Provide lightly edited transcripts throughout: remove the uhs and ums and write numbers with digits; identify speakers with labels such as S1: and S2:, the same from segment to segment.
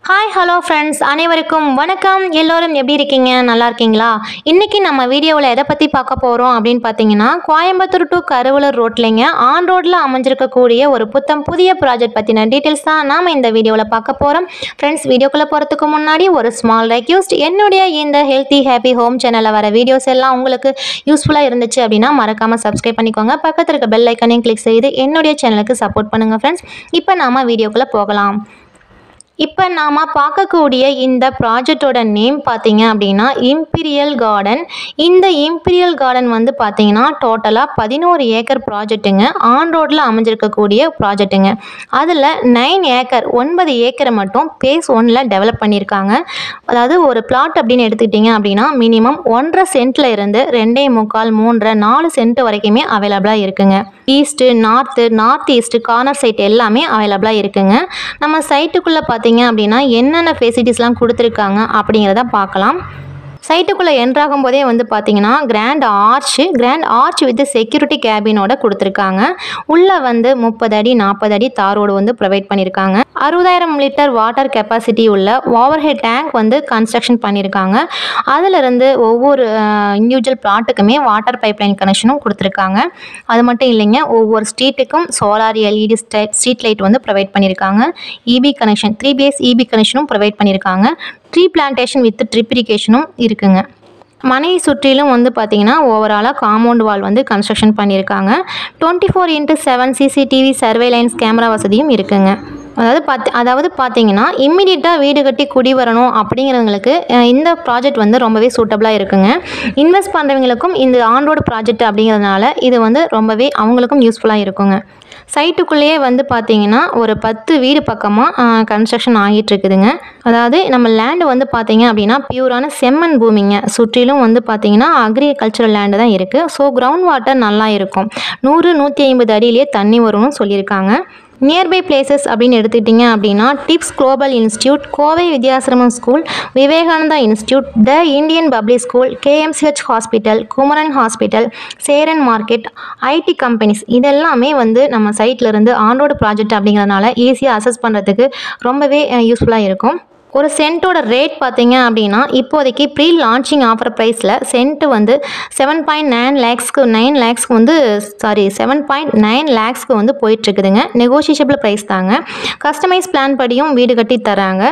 S1: Hi hello friends, அனைவருக்கும் வணக்கம். எல்லோரும் எப்படி இருக்கீங்க? நல்லா இருக்கீங்களா? இன்றைக்கி நம்ம வீடியோவில் எதை பற்றி பார்க்க போகிறோம் அப்படின்னு பார்த்தீங்கன்னா, கோயம்புத்தூர் டு கருவலூர் ரோட்லேங்க ஆன் ரோட்டில் அமைஞ்சிருக்கக்கூடிய ஒரு புதிய ப்ராஜெக்ட் பற்றின டீட்டெயில்ஸ் தான் நாம் இந்த வீடியோவில் பார்க்க போகிறோம். ஃப்ரெண்ட்ஸ், வீடியோக்குள்ளே போகிறதுக்கு முன்னாடி ஒரு ஸ்மால் ரெக்வெஸ்ட். என்னுடைய இந்த ஹெல்த்தி ஹாப்பி ஹோம் சேனலில் வர வீடியோஸ் எல்லாம் உங்களுக்கு யூஸ்ஃபுல்லாக இருந்துச்சு அப்படின்னா மறக்காமல் சப்ஸ்கிரைப் பண்ணிக்கோங்க. பக்கத்தில் இருக்க பெல் ஐக்கனையும் கிளிக் செய்து என்னுடைய சேனலுக்கு சப்போர்ட் பண்ணுங்கள். ஃப்ரெண்ட்ஸ், இப்போ நாம் வீடியோக்குள்ளே போகலாம். இப்போ நாம் பார்க்கக்கூடிய இந்த ப்ராஜெக்டோட நேம் பார்த்தீங்க அப்படின்னா இம்பீரியல் கார்டன். இந்த இம்பீரியல் கார்டன் வந்து பார்த்தீங்கன்னா டோட்டலாக 11 ஏக்கர் ப்ராஜெக்ட்டுங்க. ஆன் ரோட்டில் அமைஞ்சிருக்கக்கூடிய ப்ராஜெக்ட்டுங்க. அதில் 9 ஏக்கர் 9 ஏக்கரை மட்டும் பேஸ் 1ல் டெவலப் பண்ணியிருக்காங்க. அதாவது ஒரு பிளாட் அப்படின்னு எடுத்துக்கிட்டிங்க அப்படின்னா மினிமம் 1.5 சென்ட்டில் இருந்து 2.25 3 4 சென்ட் வரைக்குமே அவைலபிளாக இருக்குங்க. East north east corner side எல்லாமே அவைலபிளாக இருக்குங்க. நம்ம சைட்டுக்குள்ளே பார்த்தீங்கன்னா என்னென்ன ஃபெசிலிட்டிஸ்லாம் கொடுத்துருக்காங்க அப்படிங்கிறத பார்க்கலாம். சைட்டுக்குள்ளே என்ட்ராகும் போதே வந்து பார்த்தீங்கன்னா கிராண்ட் ஆர்ச் வித் செக்யூரிட்டி கேபினோட கொடுத்துருக்காங்க. உள்ளே வந்து 30 அடி 40 அடி தார் ரோடு வந்து ப்ரொவைட் பண்ணியிருக்காங்க. 60,000 லிட்டர் வாட்டர் கெப்பாசிட்டி உள்ள ஓவர் ஹெட் டேங்க் வந்து கன்ஸ்ட்ரக்ஷன் பண்ணியிருக்காங்க. அதிலிருந்து ஒவ்வொரு இண்டிவிஜுவல் பிளாட்டுக்குமே வாட்டர் பைப்லைன் கனெக்ஷனும் கொடுத்துருக்காங்க. அது மட்டும் இல்லைங்க, ஒவ்வொரு ஸ்ட்ரீட்டுக்கும் சோலார் எல்இடி ஸ்ட்ரீட் லைட் வந்து ப்ரொவைட் பண்ணியிருக்காங்க. இபி கனெக்ஷன் 3 பேஸ் இபி கனெக்ஷனும் ப்ரொவைட் பண்ணியிருக்காங்க. ட்ரீ பிளான்டேஷன் வித் ட்ரிப் இரிகேஷனும் இருக்குங்க. மனையை சுற்றிலும் வந்து பார்த்தீங்கன்னா ஓவராலாக காம்பவுண்ட் வால் வந்து கன்ஸ்ட்ரக்ஷன் பண்ணியிருக்காங்க. 24x7 சிசிடிவி சர்வேலைன்ஸ் கேமரா வசதியும் இருக்குங்க. அதாவது பார்த்தீங்கன்னா இம்மிடியட்டாக வீடு கட்டி குடி வரணும் அப்படிங்கிறவங்களுக்கு இந்த ப்ராஜெக்ட் வந்து ரொம்பவே சூட்டபுளாக இருக்குங்க. இன்வெஸ்ட் பண்ணுறவங்களுக்கும் இந்த ஆன் ரோடு ப்ராஜெக்ட் அப்படிங்கிறதுனால இது வந்து ரொம்பவே அவங்களுக்கும் யூஸ்ஃபுல்லாக இருக்குங்க. சைட்டுக்குள்ளேயே வந்து பார்த்தீங்கன்னா ஒரு 10 வீடு பக்கமாக கன்ஸ்ட்ரக்ஷன் ஆகிட்டு இருக்குதுங்க. அதாவது நம்ம லேண்டு வந்து பார்த்தீங்க அப்படின்னா பியூரான செம்மண் பூமிங்க. சுற்றிலும் வந்து பார்த்தீங்கன்னா அக்ரிகல்ச்சரல் லேண்டு தான் இருக்குது. ஸோ கிரவுண்ட் வாட்டர் நல்லா இருக்கும். 100-150 அடியிலேயே தண்ணி வரும்னு சொல்லியிருக்காங்க. நியர்பை பிளேசஸ் அப்படின்னு எடுத்துக்கிட்டிங்க அப்படின்னா tips global institute, Kovai Vidyashramam school, Vivekananda institute, the Indian public school, KMCH hospital, Kumaran hospital, Cheran market, IT companies இதெல்லாமே வந்து நம்ம சைட்லேருந்து ஆன் ரோடு ப்ராஜெக்ட் அப்படிங்கிறதுனால ஈஸியாக அசஸ் பண்ணுறதுக்கு ரொம்பவே யூஸ்ஃபுல்லாக இருக்கும். ஒரு சென்ட்டோட ரேட் பார்த்தீங்க அப்படின்னா இப்போதைக்கு ப்ரீ லான்ச்சிங் ஆஃபர் ப்ரைஸில் சென்ட்டு வந்து 7.9 லேக்ஸ்க்கு வந்து 7.9 லேக்ஸ்க்கு வந்து போயிட்டுருக்குதுங்க. நெகோஷியபிள் ப்ரைஸ் தாங்க. கஸ்டமைஸ் பிளான் படியும் வீடு கட்டி தராங்க.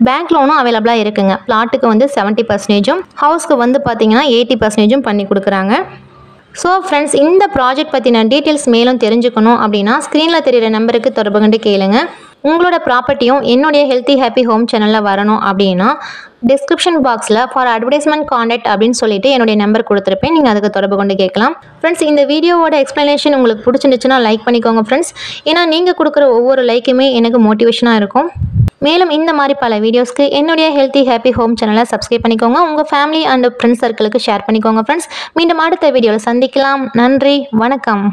S1: பேங்க் லோனும் அவைலபிளாக இருக்குங்க. பிளாட்டுக்கு வந்து 70%, ஹவுஸ்க்கு வந்து பார்த்தீங்கன்னா 80% பண்ணி கொடுக்குறாங்க. ஸோ ஃப்ரெண்ட்ஸ், இந்த ப்ராஜெக்ட் பற்றின டீட்டெயில்ஸ் மேலும் தெரிஞ்சுக்கணும் அப்படின்னா ஸ்க்ரீனில் தெரிகிற நம்பருக்கு தொடர்பு கொண்டு கேளுங்க. உங்களோட ப்ராப்பர்ட்டியும் என்னுடைய ஹெல்த்தி ஹாப்பி ஹோம் சேனலில் வரணும் அப்படின்னா டிஸ்கிரிப்ஷன் பாக்ஸில் ஃபார் அட்வர்டைஸ்மெண்ட் கான்டாக்ட் அப்படின்னு சொல்லிட்டு என்னுடைய நம்பர் கொடுத்துருப்பேன். நீங்கள் அதுக்கு தொடர்பு கொண்டு கேட்கலாம். ஃப்ரெண்ட்ஸ், இந்த வீடியோவோட எக்ஸ்ப்ளனேஷன் உங்களுக்கு பிடிச்சிருந்துச்சுன்னா லைக் பண்ணிக்கோங்க ஃப்ரெண்ட்ஸ். ஏன்னா நீங்கள் கொடுக்குற ஒவ்வொரு லைக்குமே எனக்கு மோட்டிவேஷனாக இருக்கும். மேலும் இந்த மாதிரி பல வீடியோஸ்க்கு என்னுடைய ஹெல்த்தி ஹாப்பி ஹோம் சேனலை சப்ஸ்கிரைப் பண்ணிக்கோங்க. உங்கள் ஃபேமிலி அண்ட் ஃப்ரெண்ட்ஸ் சர்க்கிளுக்கு ஷேர் பண்ணிக்கோங்க ஃப்ரெண்ட்ஸ். மீண்டும் அடுத்த வீடியோவில் சந்திக்கலாம். நன்றி, வணக்கம்.